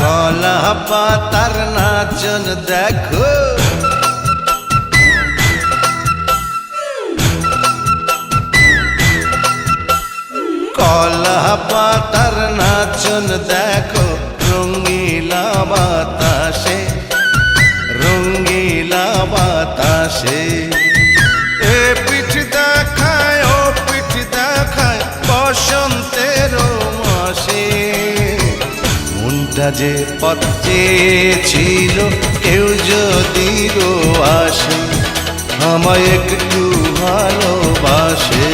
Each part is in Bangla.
কলা পাতার নাচন দেখো, কলা পাতার নাচন দেখো, রঙ্গিলা বাতাসে, রঙ্গিলা বাতাসে। এ পিঠ দেখায় ও পিঠ দেখায় বসন্তের মাসে। মনটা যে পথ চেয়েছিল কেউ যদি আসে, আমায় একটু ভালোবাসে।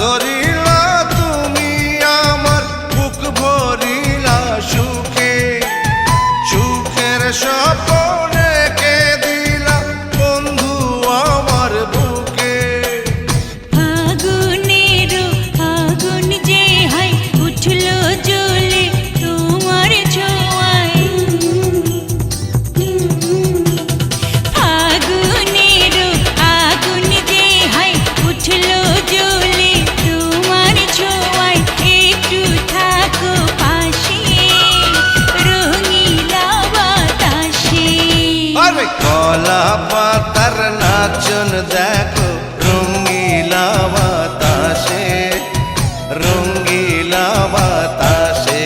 ধরিলা তুমি আমার বুক ভরিলা সুখে, সুখের স্বপ্নে কে দিলা বন্ধু আমার বুকে। আগুনের আগুন যে হাই উঠলো জ্বলে তোমার ছোঁয়ায়, আগুনের আগুন যে হাই উঠলো জ্বলে তোমার ছোঁয়ায়, একটু থাকো পাশে রঙিলা বাতাসে। আরে কলা পাতার নাচন দেখো, রঙ্গিলা বাতাসে, রঙ্গিলা বাতাসে।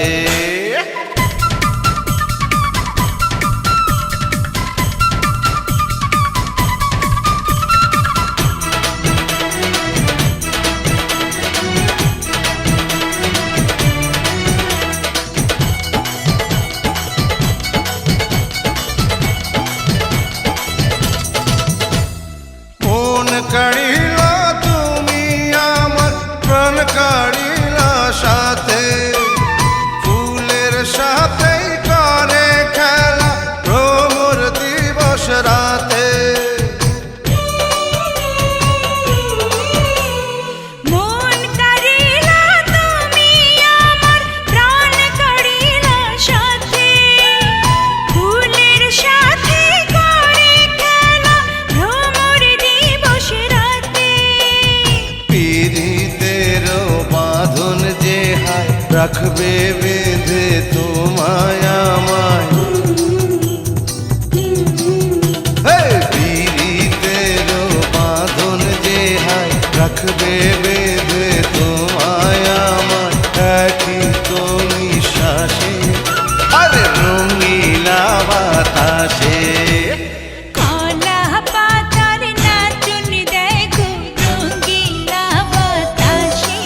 মন কাড়িলা তুমি আমার প্রাণ কাড়িলা সাথে, ফুলের সাথে করে খেলা ভ্রমর দিবস রাতে। মন কাড়িলা তুমি আমার প্রাণ কাড়িলা সাথে, ফুলের সাথে করে খেলা ভ্রমর দিবস রাতে। পীড়িতের বাঁধন যে হায় রাখবে বেঁধে তোমায় আমায়, পীড়িতের বাঁধন যে হায় রাখবে বেঁধে তোমায় আমায়, একই তো নিঃশ্বাসে আরে রঙ্গিলা বাতাসে। কলা পাতার নাচন দেখো, রঙ্গিলা বাতাসে,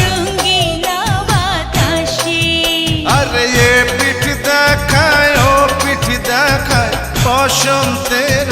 রঙ্গিলা বাতাসে। আরে এ পিঠ দেখায় ও পিঠ দেখায় বসন্তের